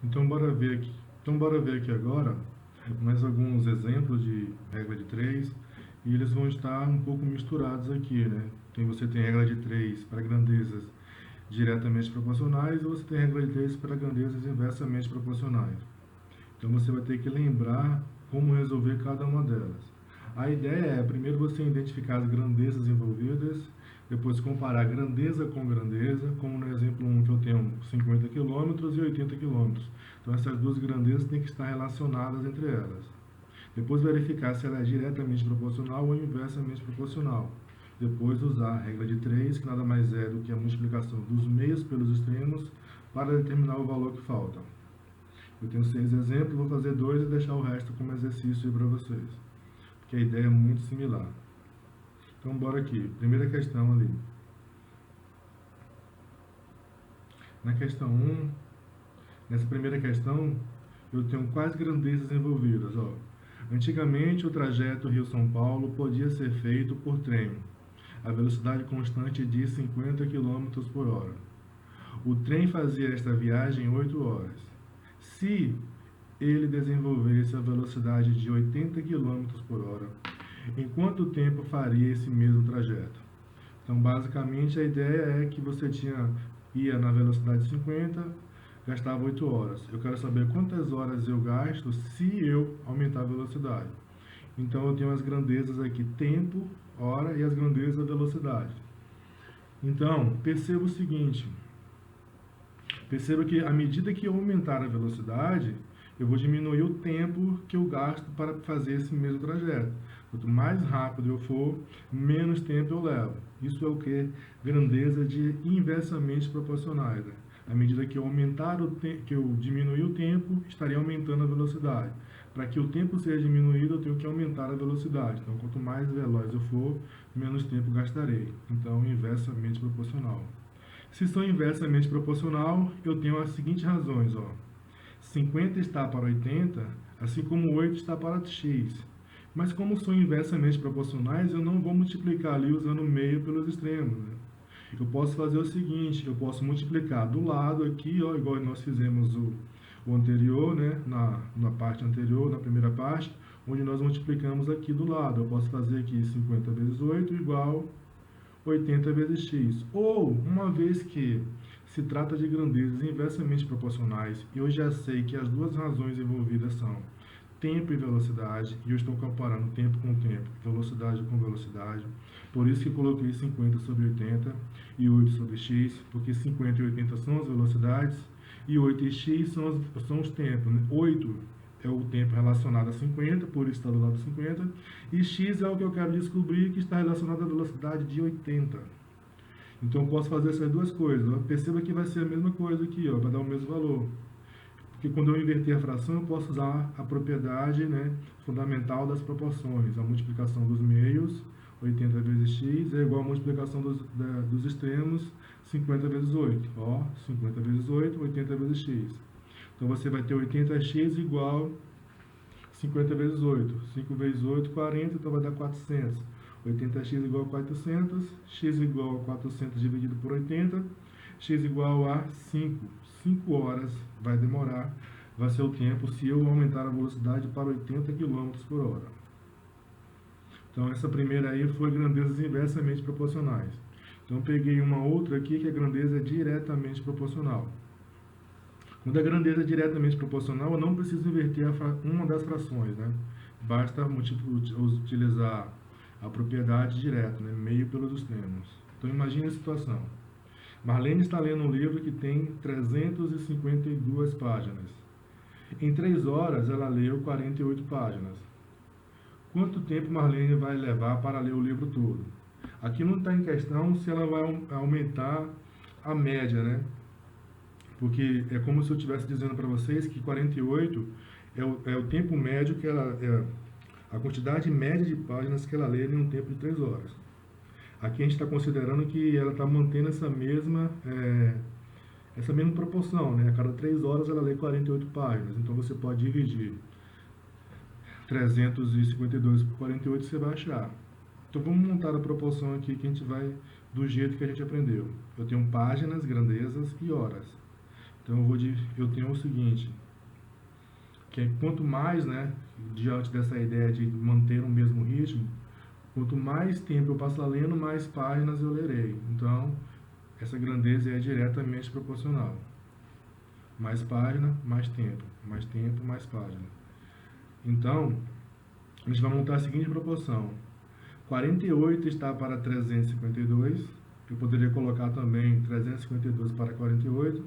Então bora ver aqui agora mais alguns exemplos de regra de 3 e eles vão estar um pouco misturados aqui, né? Você tem regra de 3 para grandezas diretamente proporcionais e você tem regra de 3 para grandezas inversamente proporcionais. Então você vai ter que lembrar como resolver cada uma delas. A ideia é, primeiro você identificar as grandezas envolvidas, depois comparar grandeza com grandeza, como no exemplo 1 que eu tenho 50 quilômetros e 80 quilômetros. Então essas duas grandezas têm que estar relacionadas entre elas. Depois verificar se ela é diretamente proporcional ou inversamente proporcional. Depois usar a regra de 3, que nada mais é do que a multiplicação dos meios pelos extremos para determinar o valor que falta. Eu tenho 6 exemplos, vou fazer 2 e deixar o resto como exercício para vocês, porque a ideia é muito similar. Então, bora aqui. Primeira questão ali. Na questão 1, nessa primeira questão, eu tenho quais grandezas envolvidas. Ó. Antigamente, o trajeto Rio-São Paulo podia ser feito por trem, a velocidade constante de 50 quilômetros por hora. O trem fazia esta viagem em 8 horas. Se ele desenvolvesse a velocidade de 80 quilômetros por hora, em quanto tempo faria esse mesmo trajeto? Então, basicamente, a ideia é que você ia na velocidade 50, gastava 8 horas. Eu quero saber quantas horas eu gasto se eu aumentar a velocidade. Então, eu tenho as grandezas aqui, tempo, hora, e as grandezas da velocidade. Então, perceba o seguinte, perceba que à medida que eu aumentar a velocidade, eu vou diminuir o tempo que eu gasto para fazer esse mesmo trajeto. Quanto mais rápido eu for, menos tempo eu levo. Isso é o que? Grandeza de inversamente proporcionais. Né? À medida que eu que eu diminuir o tempo, estaria aumentando a velocidade. Para que o tempo seja diminuído, eu tenho que aumentar a velocidade. Então, quanto mais veloz eu for, menos tempo gastarei. Então, inversamente proporcional. Se sou inversamente proporcional, eu tenho as seguintes razões. Ó. 50 está para 80, assim como 8 está para x. Mas como são inversamente proporcionais, eu não vou multiplicar ali usando o meio pelos extremos. Né? Eu posso fazer o seguinte, eu posso multiplicar do lado aqui, ó, igual nós fizemos o anterior, né, na parte anterior, na primeira parte, onde nós multiplicamos aqui do lado. Eu posso fazer aqui 50 vezes 8 igual 80 vezes x. Ou, uma vez que se trata de grandezas inversamente proporcionais, eu já sei que as duas razões envolvidas são tempo e velocidade, e eu estou comparando tempo com tempo, velocidade com velocidade. Por isso que coloquei 50 sobre 80 e 8 sobre x, porque 50 e 80 são as velocidades, e 8 e x são os tempos. Né? 8 é o tempo relacionado a 50, por isso está do lado 50, e x é o que eu quero descobrir, que está relacionado à velocidade de 80. Então eu posso fazer essas duas coisas. Perceba que vai ser a mesma coisa aqui, ó, vai dar o mesmo valor. Porque quando eu inverter a fração, eu posso usar a propriedade, né, fundamental das proporções. A multiplicação dos meios, 80 vezes x, é igual a multiplicação dos extremos, 50 vezes 8. Ó, 50 vezes 8, 80 vezes x. Então você vai ter 80x igual 50 vezes 8. 5 vezes 8, 40, então vai dar 400. 80x igual a 400, x igual a 400 dividido por 80, x igual a 5. 5 horas vai demorar, vai ser o tempo se eu aumentar a velocidade para 80 km por hora. Então essa primeira aí foi grandezas inversamente proporcionais. Então peguei uma outra aqui que a grandeza é diretamente proporcional. Quando a grandeza é diretamente proporcional, eu não preciso inverter uma das frações, né? Basta utilizar a propriedade direta, né? Meio pelos extremos. Então imagine a situação. Marlene está lendo um livro que tem 352 páginas. Em 3 horas, ela leu 48 páginas. Quanto tempo Marlene vai levar para ler o livro todo? Aqui não está em questão se ela vai aumentar a média, né? Porque é como se eu estivesse dizendo para vocês que 48 é o tempo médio que ela... a quantidade média de páginas que ela lê em um tempo de 3 horas. Aqui a gente está considerando que ela está mantendo essa mesma proporção, né? A cada 3 horas ela lê 48 páginas. Então você pode dividir 352 por 48 você vai achar. Então vamos montar a proporção aqui que a gente vai do jeito que a gente aprendeu. Eu tenho páginas, grandezas e horas. Então eu tenho o seguinte, que é quanto mais, né, diante dessa ideia de manter o mesmo ritmo, quanto mais tempo eu passar lendo, mais páginas eu lerei. Então, essa grandeza é diretamente proporcional. Mais página, mais tempo. Mais tempo, mais página. Então, a gente vai montar a seguinte proporção. 48 está para 352. Eu poderia colocar também 352 para 48.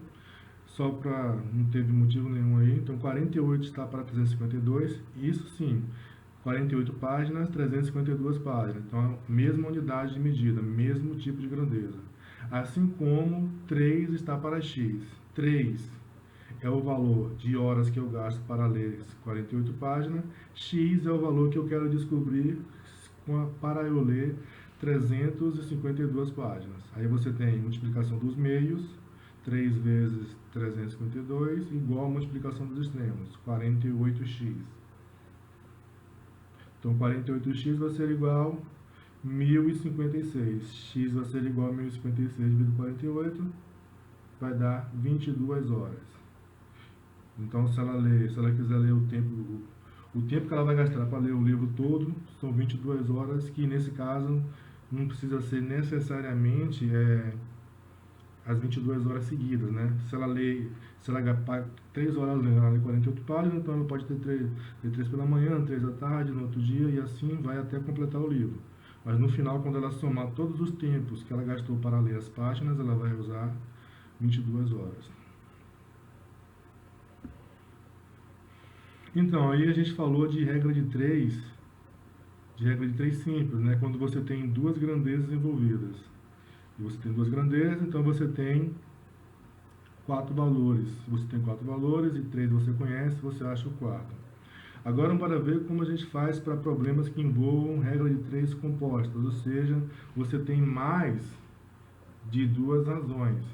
Só para... não teve motivo nenhum aí. Então, 48 está para 352. Isso sim. 48 páginas, 352 páginas. Então, mesma unidade de medida, mesmo tipo de grandeza. Assim como 3 está para x. 3 é o valor de horas que eu gasto para ler 48 páginas. X é o valor que eu quero descobrir para eu ler 352 páginas. Aí você tem multiplicação dos meios, 3 vezes 352, igual a multiplicação dos extremos, 48x. Então, 48x vai ser igual a 1056. X vai ser igual a 1056 dividido por 48, vai dar 22 horas. Então, se ela quiser ler o tempo que ela vai gastar para ler o livro todo, são 22 horas, que nesse caso não precisa ser necessariamente as 22 horas seguidas, né? Se ela paga 3 horas lendo, ela lê 48 páginas, então ela pode ter 3 pela manhã, 3 à tarde, no outro dia, e assim vai até completar o livro. Mas no final, quando ela somar todos os tempos que ela gastou para ler as páginas, ela vai usar 22 horas. Então, aí a gente falou de regra de 3 simples, né? Quando você tem duas grandezas envolvidas. E você tem duas grandezas, então você tem 4 valores. Se você tem 4 valores e 3 você conhece, você acha o quarto. Agora, para ver como a gente faz para problemas que envolvam regra de 3 compostas, ou seja, você tem mais de 2 razões.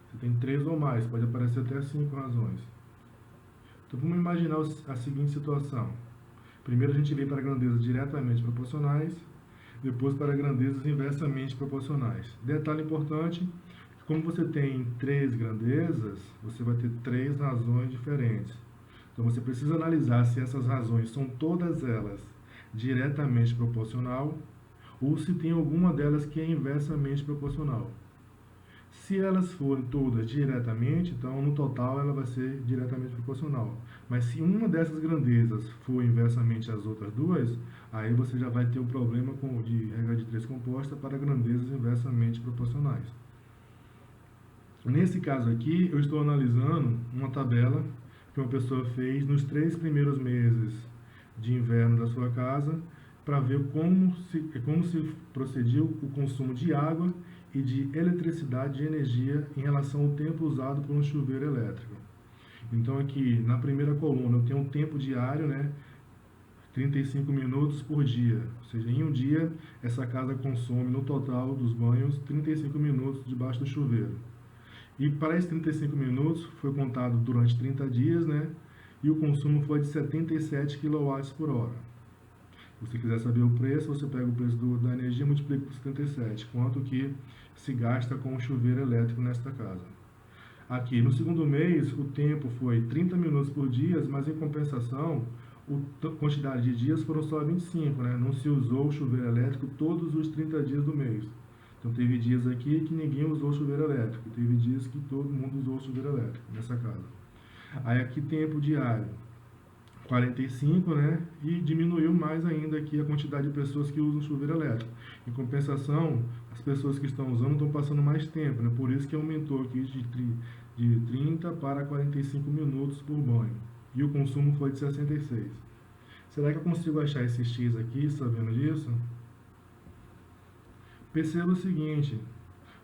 Você tem 3 ou mais, pode aparecer até 5 razões. Então, vamos imaginar a seguinte situação. Primeiro a gente vem para grandezas diretamente proporcionais, depois para grandezas inversamente proporcionais. Detalhe importante, como você tem 3 grandezas, você vai ter 3 razões diferentes. Então você precisa analisar se essas razões são todas elas diretamente proporcional ou se tem alguma delas que é inversamente proporcional. Se elas forem todas diretamente, então no total ela vai ser diretamente proporcional. Mas se uma dessas grandezas for inversamente às outras duas, aí você já vai ter um problema de regra de 3 composta para grandezas inversamente proporcionais. Nesse caso aqui, eu estou analisando uma tabela que uma pessoa fez nos 3 primeiros meses de inverno da sua casa, para ver como se procediu o consumo de água e de eletricidade de energia em relação ao tempo usado por um chuveiro elétrico. Então aqui na primeira coluna eu tenho um tempo diário, né, 35 minutos por dia, ou seja, em um dia essa casa consome no total dos banhos 35 minutos debaixo do chuveiro. E para esses 35 minutos foi contado durante 30 dias, né, e o consumo foi de 77 kWh por hora. Se você quiser saber o preço, você pega o preço da energia e multiplica por 77, quanto que se gasta com o chuveiro elétrico nesta casa. Aqui, no segundo mês, o tempo foi 30 minutos por dia, mas em compensação, a quantidade de dias foram só 25, né? Não se usou o chuveiro elétrico todos os 30 dias do mês. Então, teve dias aqui que ninguém usou o chuveiro elétrico, teve dias que todo mundo usou o chuveiro elétrico nessa casa. Aí, aqui, tempo diário. 45, né? E diminuiu mais ainda aqui a quantidade de pessoas que usam chuveiro elétrico. Em compensação, as pessoas que estão usando estão passando mais tempo, né? Por isso que aumentou aqui de 30 para 45 minutos por banho. E o consumo foi de 66. Será que eu consigo achar esse X aqui, sabendo disso? Perceba o seguinte,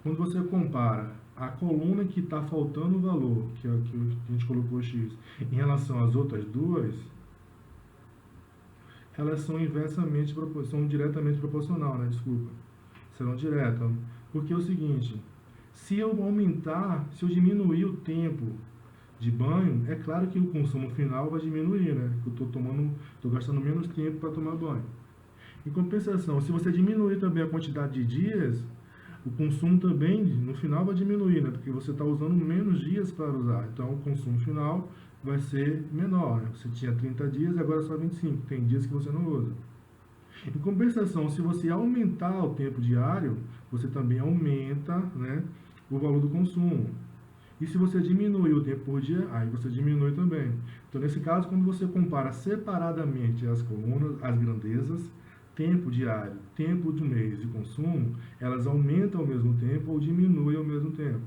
quando você compara a coluna que está faltando o valor, que é o que a gente colocou X, em relação às outras duas, elas são diretamente proporcional, né? Desculpa. Serão diretas. Porque é o seguinte, se eu diminuir o tempo de banho, é claro que o consumo final vai diminuir, né? Eu estou gastando menos tempo para tomar banho. Em compensação, se você diminuir também a quantidade de dias, O consumo também, no final, vai diminuir, né? Porque você está usando menos dias para usar. Então, o consumo final vai ser menor, né? Você tinha 30 dias e agora só 25. Tem dias que você não usa. Em compensação, se você aumentar o tempo diário, você também aumenta, né, o valor do consumo. E se você diminuir o tempo por dia, aí você diminui também. Então, nesse caso, quando você compara separadamente as colunas, as grandezas, tempo diário, tempo do mês de consumo, elas aumentam ao mesmo tempo ou diminuem ao mesmo tempo.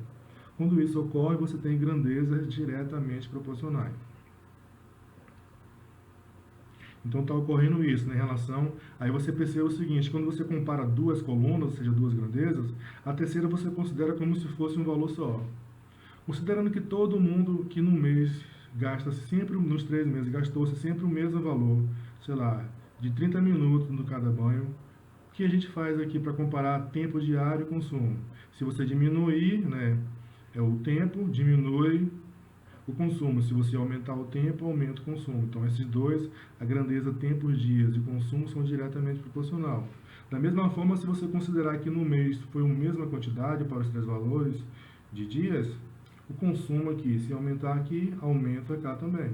Quando isso ocorre, você tem grandezas diretamente proporcionais. Então está ocorrendo isso, né, em relação. Aí você percebe o seguinte: quando você compara duas colunas, ou seja, duas grandezas, a terceira você considera como se fosse um valor só. Considerando que todo mundo que no mês gasta sempre, nos 3 meses, gastou-se sempre o mesmo valor, sei lá, de 30 minutos no cada banho, o que a gente faz aqui para comparar tempo diário e consumo? Se você diminuir, né, o tempo, diminui o consumo. Se você aumentar o tempo, aumenta o consumo. Então, esses dois, a grandeza tempo, dias e consumo, são diretamente proporcional. Da mesma forma, se você considerar que no mês foi a mesma quantidade para os 3 valores de dias, o consumo aqui, se aumentar aqui, aumenta cá também.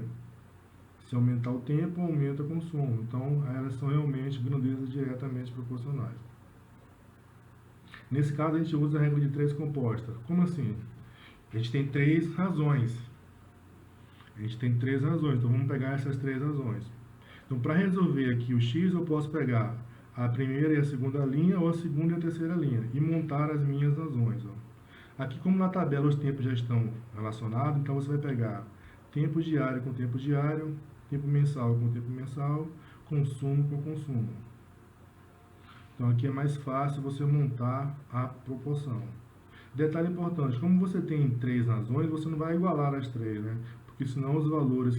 Se aumentar o tempo, aumenta o consumo. Então, elas são realmente grandezas diretamente proporcionais. Nesse caso, a gente usa a regra de 3 composta. Como assim? A gente tem 3 razões. A gente tem 3 razões, então vamos pegar essas 3 razões. Então, para resolver aqui o x, eu posso pegar a primeira e a segunda linha, ou a segunda e a terceira linha, e montar as minhas razões. Ó. Aqui, como na tabela os tempos já estão relacionados, então você vai pegar tempo diário com tempo diário, tempo mensal com tempo mensal, consumo com consumo. Então, aqui é mais fácil você montar a proporção. Detalhe importante, como você tem 3 razões, você não vai igualar as 3, né? Porque senão os valores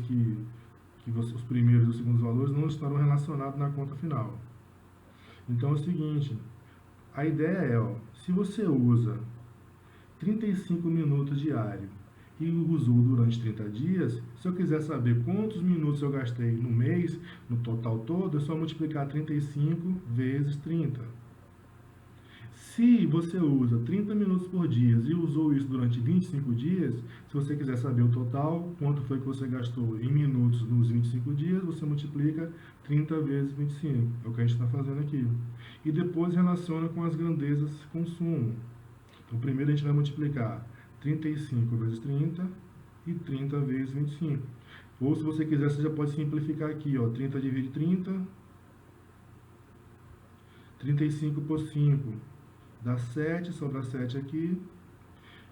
os primeiros e os segundos valores não estarão relacionados na conta final. Então é o seguinte, a ideia é, ó, se você usa 35 minutos diário e usou durante 30 dias, se eu quiser saber quantos minutos eu gastei no mês, no total todo, é só multiplicar 35 vezes 30. Se você usa 30 minutos por dia e usou isso durante 25 dias, se você quiser saber o total, quanto foi que você gastou em minutos nos 25 dias, você multiplica 30 vezes 25. É o que a gente está fazendo aqui. E depois relaciona com as grandezas consumo. Então, primeiro a gente vai multiplicar 35 vezes 30 e 30 vezes 25. Ou, se você quiser, você já pode simplificar aqui, ó, 30 divide 30, 35 por 5 dá 7, sobra 7 aqui.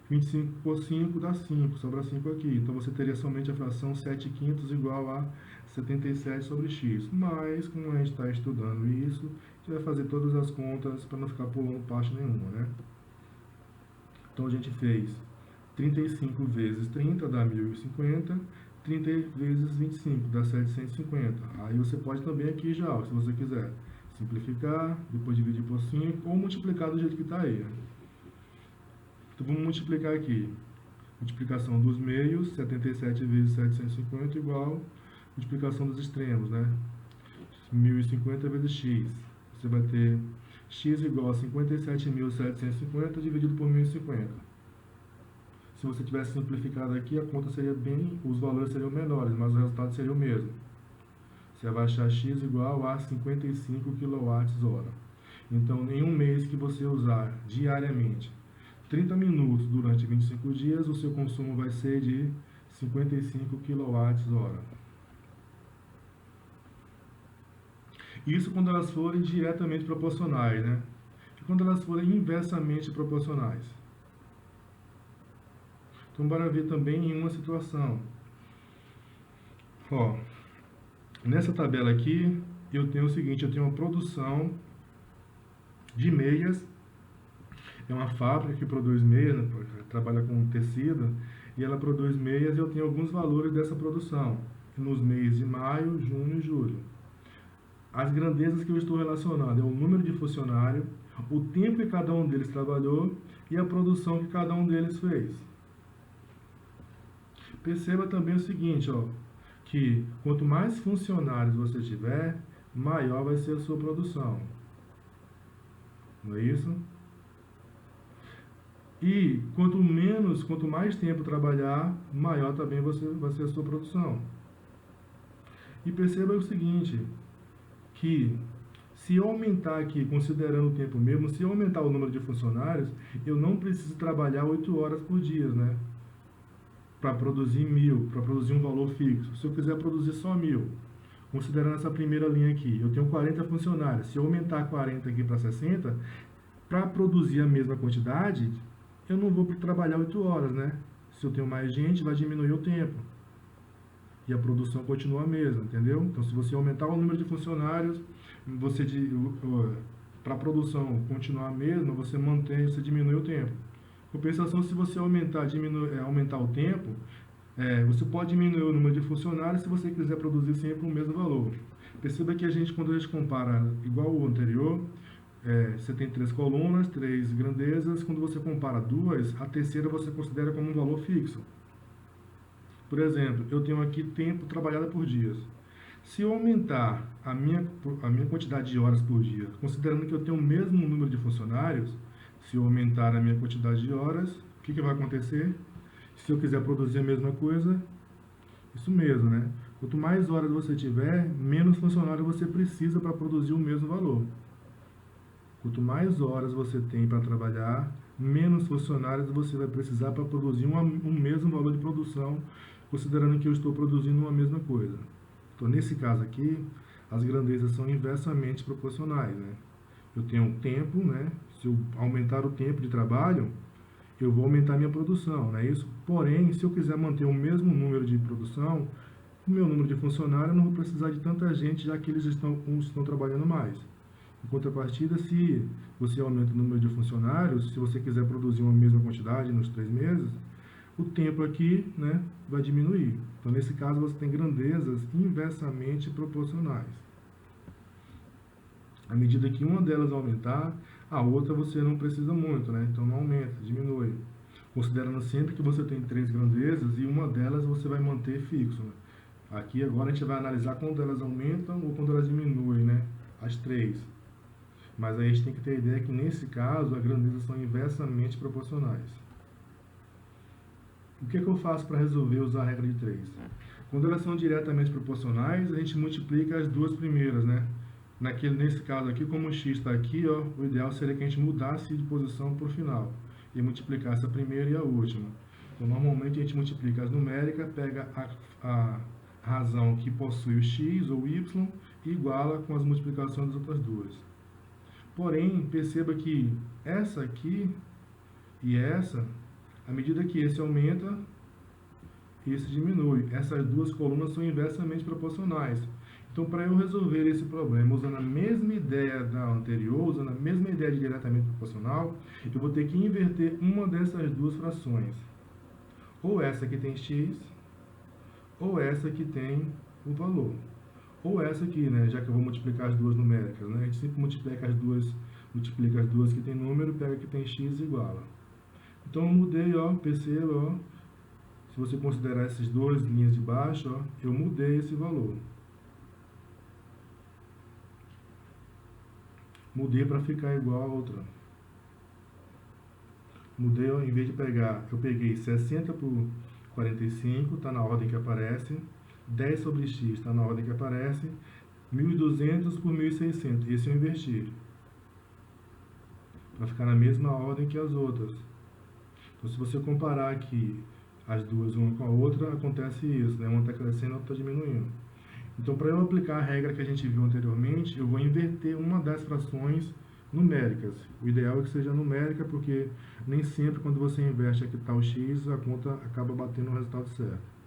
25 por 5 dá 5, sobra 5 aqui. Então, você teria somente a fração 7 quintos igual a 77 sobre x. Mas, como a gente está estudando isso, a gente vai fazer todas as contas para não ficar pulando parte nenhuma, né? Então, a gente fez 35 vezes 30 dá 1050, 30 vezes 25 dá 750. Aí você pode também aqui já, se você quiser, simplificar, depois dividir por 5 ou multiplicar do jeito que está aí. Né? Então vamos multiplicar aqui. Multiplicação dos meios, 77 vezes 750 igual multiplicação dos extremos, né? 1050 vezes x. Você vai ter x igual a 57.750 dividido por 1050. Se você tivesse simplificado aqui, a conta seria os valores seriam menores, mas o resultado seria o mesmo. Você vai achar x igual a 55 kWh. Então, em um mês que você usar diariamente 30 minutos durante 25 dias, o seu consumo vai ser de 55 kWh. Isso quando elas forem diretamente proporcionais, né? E quando elas forem inversamente proporcionais. Então, bora ver também em uma situação. Ó, nessa tabela aqui, eu tenho o seguinte, eu tenho uma produção de meias. É uma fábrica que produz meias, né, trabalha com tecido, e ela produz meias e eu tenho alguns valores dessa produção, nos meses de maio, junho e julho. As grandezas que eu estou relacionando é o número de funcionários, o tempo que cada um deles trabalhou e a produção que cada um deles fez. Perceba também o seguinte, ó, que quanto mais funcionários você tiver, maior vai ser a sua produção. Não é isso? E quanto mais tempo trabalhar, maior também vai ser a sua produção. E perceba o seguinte, que se eu aumentar aqui, considerando o tempo mesmo, se eu aumentar o número de funcionários, eu não preciso trabalhar 8 horas por dia, né? Para produzir 1.000, para produzir um valor fixo. Se eu quiser produzir só 1.000, considerando essa primeira linha aqui, eu tenho 40 funcionários. Se eu aumentar 40 aqui para 60, para produzir a mesma quantidade, eu não vou trabalhar 8 horas, né? Se eu tenho mais gente, vai diminuir o tempo. E a produção continua a mesma, entendeu? Então, se você aumentar o número de funcionários, para a produção continuar a mesma, você diminui o tempo. Compensação, se você aumentar o tempo, você pode diminuir o número de funcionários se você quiser produzir sempre o mesmo valor. Perceba que quando a gente compara igual o anterior, você tem 3 colunas, 3 grandezas. Quando você compara duas, a terceira você considera como um valor fixo. Por exemplo, eu tenho aqui tempo trabalhado por dias. Se eu aumentar a minha quantidade de horas por dia, considerando que eu tenho o mesmo número de funcionários, se eu aumentar a minha quantidade de horas, o que vai acontecer? Se eu quiser produzir a mesma coisa, isso mesmo, né? Quanto mais horas você tiver, menos funcionário você precisa para produzir o mesmo valor. Quanto mais horas você tem para trabalhar, menos funcionários você vai precisar para produzir um mesmo valor de produção, considerando que eu estou produzindo uma mesma coisa. Então, nesse caso aqui, as grandezas são inversamente proporcionais, né? Eu tenho um tempo, né? Se eu aumentar o tempo de trabalho, eu vou aumentar minha produção, não é isso? Porém, se eu quiser manter o mesmo número de produção, o meu número de funcionários, eu não vou precisar de tanta gente, já que eles estão trabalhando mais. Em contrapartida, se você aumenta o número de funcionários, se você quiser produzir uma mesma quantidade nos 3 meses, o tempo aqui, né, vai diminuir. Então, nesse caso, você tem grandezas inversamente proporcionais. À medida que uma delas aumentar, a outra você não precisa muito, né? Então, não aumenta, diminui. Considerando sempre que você tem 3 grandezas e uma delas você vai manter fixo, né? Aqui, agora, a gente vai analisar quando elas aumentam ou quando elas diminuem, né? As 3. Mas aí a gente tem que ter a ideia que, nesse caso, as grandezas são inversamente proporcionais. O que eu faço para resolver usar a regra de 3? Quando elas são diretamente proporcionais, a gente multiplica as duas primeiras, né? Nesse caso aqui, como o x está aqui, ó, o ideal seria que a gente mudasse de posição para o final e multiplicasse a primeira e a última. Então, normalmente a gente multiplica as numéricas, pega a razão que possui o x ou y e iguala com as multiplicações das outras duas. Porém, perceba que essa aqui e essa, à medida que esse aumenta, esse diminui. Essas duas colunas são inversamente proporcionais. Então, para eu resolver esse problema usando a mesma ideia da anterior, usando a mesma ideia de diretamente proporcional, eu vou ter que inverter uma dessas duas frações. Ou essa que tem x, ou essa que tem o valor. Ou essa aqui, né, já que eu vou multiplicar as duas numéricas, né? A gente sempre multiplica as duas que tem número, pega que tem x e iguala. Então, eu mudei, ó, perceba, ó, se você considerar essas duas linhas de baixo, ó, eu mudei esse valor. Mudei para ficar igual a outra. Mudei, ó, em vez de pegar, eu peguei 60 por 45, está na ordem que aparece. 10 sobre x está na ordem que aparece. 1.200 por 1.600. Esse eu inverti. Para ficar na mesma ordem que as outras. Então, se você comparar aqui as duas uma com a outra, acontece isso, né? Uma está crescendo, a outra está diminuindo. Então, para eu aplicar a regra que a gente viu anteriormente, eu vou inverter uma das frações numéricas. O ideal é que seja numérica, porque nem sempre quando você inverte aqui tal x, a conta acaba batendo o resultado certo.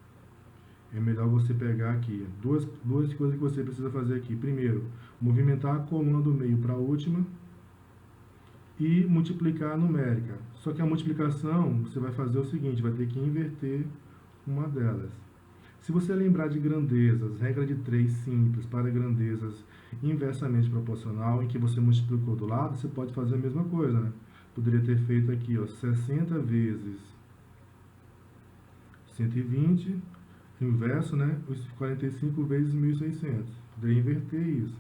É melhor você pegar aqui duas coisas que você precisa fazer aqui. Primeiro, movimentar a coluna do meio para a última e multiplicar a numérica. Só que a multiplicação, você vai fazer o seguinte, vai ter que inverter uma delas. Se você lembrar de grandezas, regra de 3 simples para grandezas inversamente proporcional, em que você multiplicou do lado, você pode fazer a mesma coisa, né? Poderia ter feito aqui, ó, 60 vezes 120, inverso, né? Os 45 vezes 1.600. Poderia inverter isso.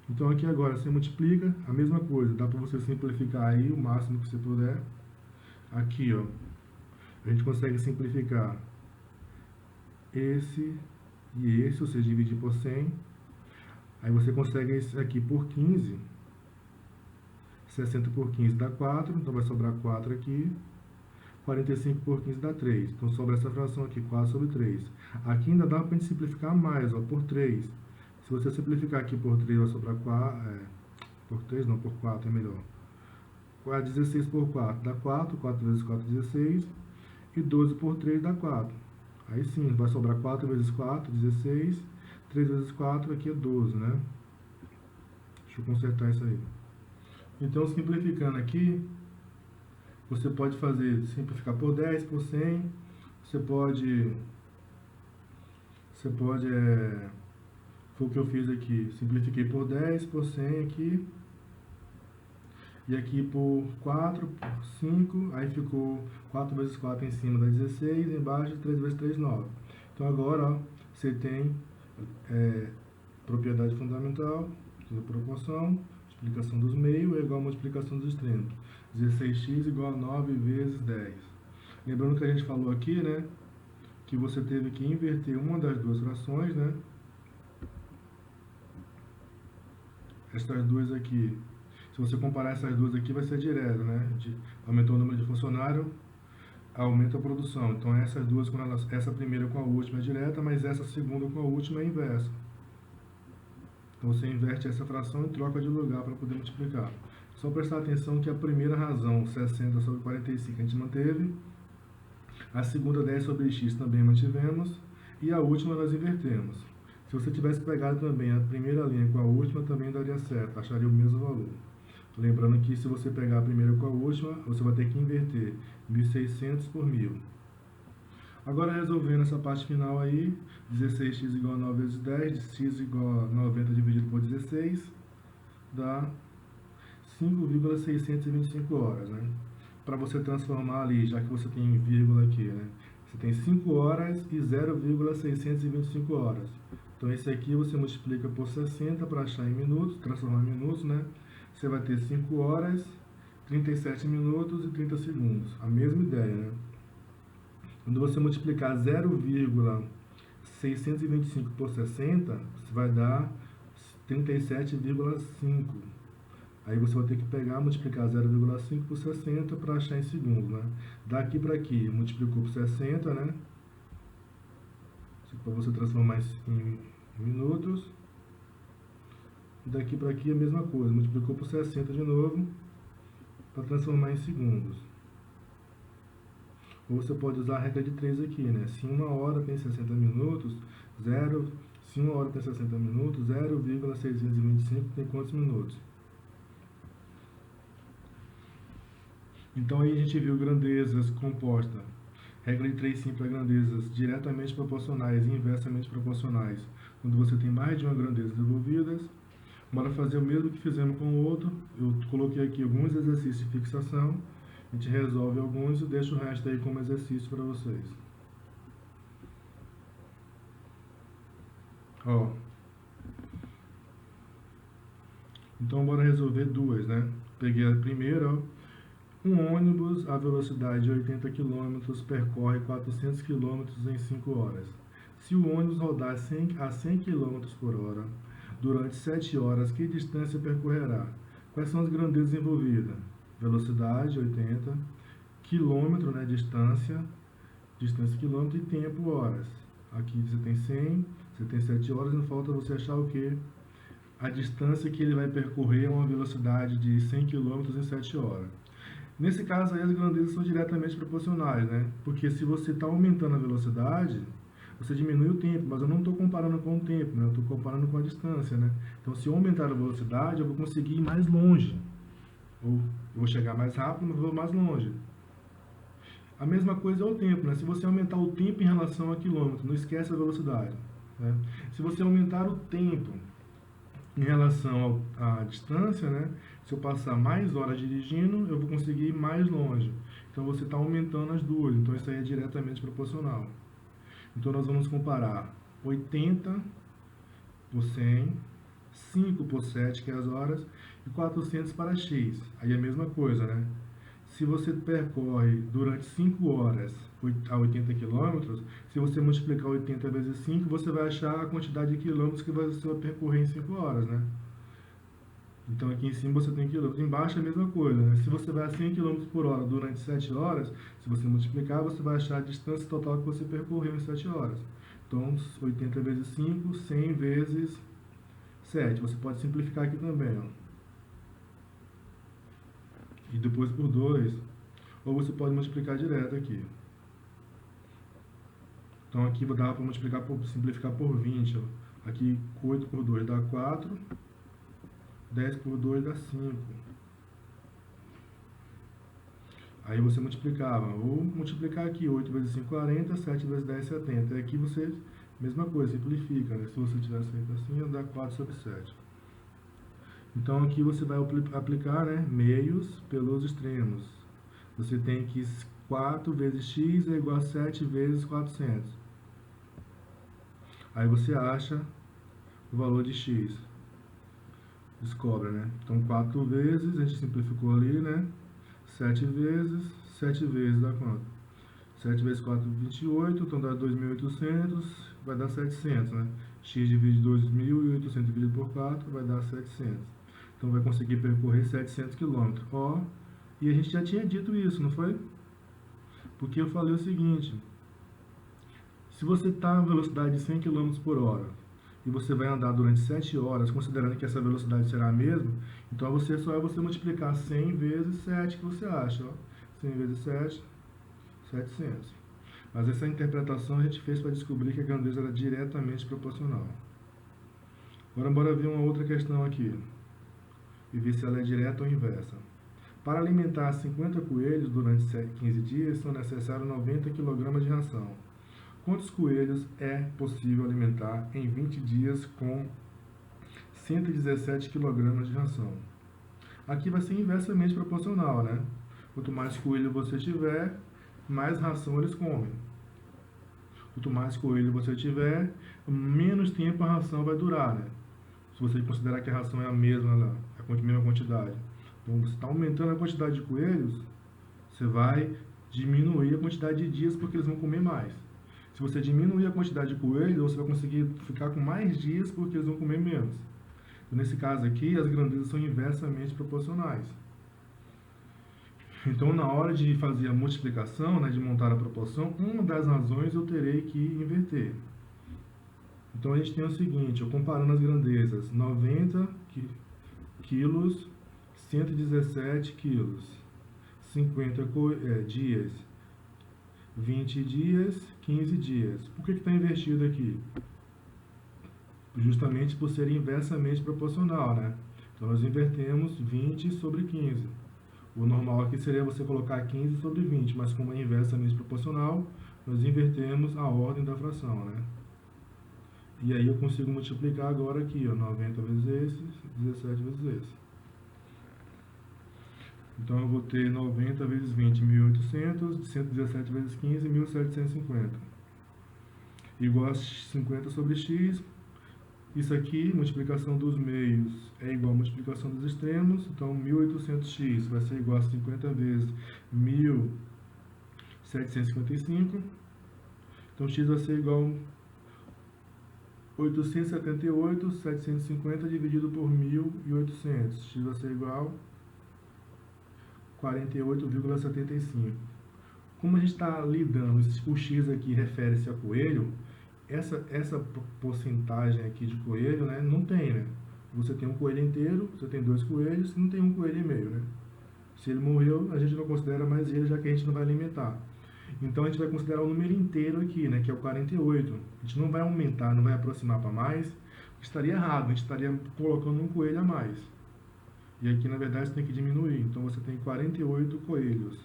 Então, aqui agora, você multiplica, a mesma coisa. Dá para você simplificar aí o máximo que você puder. Aqui, ó, a gente consegue simplificar esse e esse, ou seja, dividir por 100. Aí você consegue isso aqui por 15. 60 por 15 dá 4, então vai sobrar 4 aqui. 45 por 15 dá 3. Então sobra essa fração aqui, 4 sobre 3. Aqui ainda dá para a gente simplificar mais, ó, por 3. Se você simplificar aqui por 3, vai sobrar 4. Por 3 não, por 4 é melhor. 16 por 4 dá 4. 4 vezes 4, 16. E 12 por 3 dá 4. Aí sim, vai sobrar 4 vezes 4, 16. 3 vezes 4 aqui é 12, né? Deixa eu consertar isso aí. Então, simplificando aqui, você pode simplificar por 10, por 100. Você pode, foi o que eu fiz aqui. Simplifiquei por 10, por 100 aqui. E aqui por 4, por 5. Aí ficou 4 vezes 4 em cima dá 16. Embaixo 3 vezes 3, 9. Então agora, ó, você tem propriedade fundamental, proporção, multiplicação dos meios é igual a multiplicação dos extremos. 16x igual a 9 vezes 10. Lembrando que a gente falou aqui, né, que você teve que inverter uma das duas frações, né? Essas duas aqui, se você comparar essas duas aqui, vai ser direto, né? Aumentou o número de funcionário, aumenta a produção. Então essas duas, essa primeira com a última é direta, mas essa segunda com a última é inversa. Então você inverte essa fração e troca de lugar para poder multiplicar. Só prestar atenção que a primeira razão, 60 sobre 45, a gente manteve. A segunda, 10 sobre x, também mantivemos. E a última nós invertemos. Se você tivesse pegado também a primeira linha com a última, também daria certo, acharia o mesmo valor. Lembrando que se você pegar a primeira com a última, você vai ter que inverter 1.600 por 1.000. Agora, resolvendo essa parte final aí, 16x igual a 9 vezes 10, x igual a 90 dividido por 16, dá 5,625 horas, né? Para você transformar ali, já que você tem vírgula aqui, né? Você tem 5 horas e 0,625 horas. Então, esse aqui você multiplica por 60 para achar em minutos, transformar em minutos, né? Você vai ter 5 horas, 37 minutos e 30 segundos. A mesma ideia, né? Quando você multiplicar 0,625 por 60, você vai dar 37,5. Aí você vai ter que pegar, multiplicar 0,5 por 60 para achar em segundos, né? Daqui para aqui, multiplicou por 60, né? Para você transformar em minutos. Daqui para aqui a mesma coisa, multiplicou por 60 de novo para transformar em segundos. Ou você pode usar a regra de 3 aqui, né? Se uma hora tem 60 minutos, se uma hora tem 60 minutos, 0,625 tem quantos minutos? Então aí a gente viu grandezas compostas. Regra de 3 simples, grandezas diretamente proporcionais e inversamente proporcionais. Quando você tem mais de uma grandeza envolvidas. Bora fazer o mesmo que fizemos com o outro. Eu coloquei aqui alguns exercícios de fixação. A gente resolve alguns e deixa o resto aí como exercício para vocês. Ó. Então, bora resolver duas, né? Peguei a primeira, ó. Um ônibus a velocidade de 80 km percorre 400 km em 5 horas. Se o ônibus rodar a 100 km por hora durante 7 horas, que distância percorrerá? Quais são as grandezas envolvidas? Velocidade, 80, quilômetro, né, distância quilômetro e tempo, horas. Aqui você tem 100, você tem 7 horas, não falta você achar o quê? A distância que ele vai percorrer a uma velocidade de 100 km em 7 horas. Nesse caso aí, as grandezas são diretamente proporcionais, né? Porque se você está aumentando a velocidade, você diminui o tempo, mas eu não estou comparando com o tempo, né? Eu estou comparando com a distância, né? Então, se eu aumentar a velocidade, eu vou conseguir ir mais longe. Ou eu vou chegar mais rápido, mas vou mais longe. A mesma coisa é o tempo, né? Se você aumentar o tempo em relação a quilômetro, não esquece a velocidade, né? Se você aumentar o tempo em relação à distância, né? Se eu passar mais horas dirigindo, eu vou conseguir ir mais longe. Então, você está aumentando as duas. Então, isso aí é diretamente proporcional. Então, nós vamos comparar 80 por 100, 5 por 7, que é as horas, e 400 para x. Aí é a mesma coisa, né? se você percorre durante 5 horas a 80 quilômetros, se você multiplicar 80 vezes 5, você vai achar a quantidade de quilômetros que você vai percorrer em 5 horas, né? Então aqui em cima você tem quilômetros, embaixo é a mesma coisa, né? Se você vai a 100 km por hora durante 7 horas, se você multiplicar, você vai achar a distância total que você percorreu em 7 horas. Então 80 vezes 5, 100 vezes 7. Você pode simplificar aqui também, ó. E depois por 2, ou você pode multiplicar direto aqui. Então aqui vou dar para multiplicar simplificar por 20, ó. Aqui 8 por 2 dá 4, 10 por 2 dá 5. Aí você multiplicava, ou multiplicar aqui, 8 vezes 5, 40, 7 vezes 10, 70. E aqui você, mesma coisa, simplifica, né? Se você tivesse feito assim, dá 4 sobre 7. Então aqui você vai aplicar, né, meios pelos extremos. Você tem que 4 vezes x é igual a 7 vezes 400. Aí você acha o valor de x. Descobre, né? Então 4 vezes, a gente simplificou ali, né? 7 vezes dá quanto? 7 vezes 4, 28, então dá 2.800, vai dar 700, né? X divide 2.800 dividido por 4 vai dar 700. Então vai conseguir percorrer 700 km. Ó, e a gente já tinha dito isso, não foi? Porque eu falei o seguinte, se você está a velocidade de 100 km por hora e você vai andar durante 7 horas, considerando que essa velocidade será a mesma, então só é você multiplicar 100 vezes 7 que você acha, ó. 100 vezes 7, 700. Mas essa interpretação a gente fez para descobrir que a grandeza era diretamente proporcional. Agora bora ver uma outra questão aqui e ver se ela é direta ou inversa. Para alimentar 50 coelhos durante 15 dias, são necessários 90 kg de ração. Quantos coelhos é possível alimentar em 20 dias com 117 kg de ração? Aqui vai ser inversamente proporcional, né? Quanto mais coelho você tiver, mais ração eles comem. Quanto mais coelho você tiver, menos tempo a ração vai durar, né? Se você considerar que a ração é a mesma quantidade. Então, você está aumentando a quantidade de coelhos, você vai diminuir a quantidade de dias porque eles vão comer mais. Se você diminuir a quantidade de coelhos, você vai conseguir ficar com mais dias porque eles vão comer menos. Então, nesse caso aqui, as grandezas são inversamente proporcionais. Então, na hora de fazer a multiplicação, né, de montar a proporção, uma das razões eu terei que inverter. Então, a gente tem o seguinte, comparando as grandezas, 90 quilos, 117 quilos, 50 dias, 20 dias, 15 dias. Por que está invertido aqui? Justamente por ser inversamente proporcional, né? Então, nós invertemos 20 sobre 15. O normal aqui seria você colocar 15 sobre 20, mas como é inversamente proporcional, nós invertemos a ordem da fração, né? E aí eu consigo multiplicar agora aqui, ó, 90 vezes esse, 17 vezes esse. Então eu vou ter 90 vezes 20, 1.800, 117 vezes 15, 1.750. Igual a 50 sobre x. Isso aqui, multiplicação dos meios, é igual a multiplicação dos extremos. Então 1.800x vai ser igual a 50 vezes 1.755. Então x vai ser igual a 878,750 dividido por 1.800. X vai ser igual a 48,75. Como a gente está lidando, o x aqui refere-se a coelho, essa porcentagem aqui de coelho, né, não tem, né? Você tem um coelho inteiro, você tem 2 coelhos, não tem um coelho e meio, né? Se ele morreu, a gente não considera mais ele, já que a gente não vai alimentar. Então a gente vai considerar o número inteiro aqui, né, que é o 48. A gente não vai aumentar, não vai aproximar para mais, estaria errado, a gente estaria colocando um coelho a mais. E aqui, na verdade, você tem que diminuir. Então você tem 48 coelhos.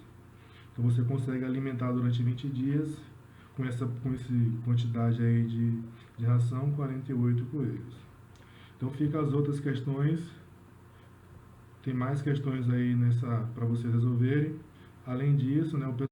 Então você consegue alimentar durante 20 dias com essa quantidade aí de ração, 48 coelhos. Então fica as outras questões. Tem mais questões aí para vocês resolverem. Além disso, né, o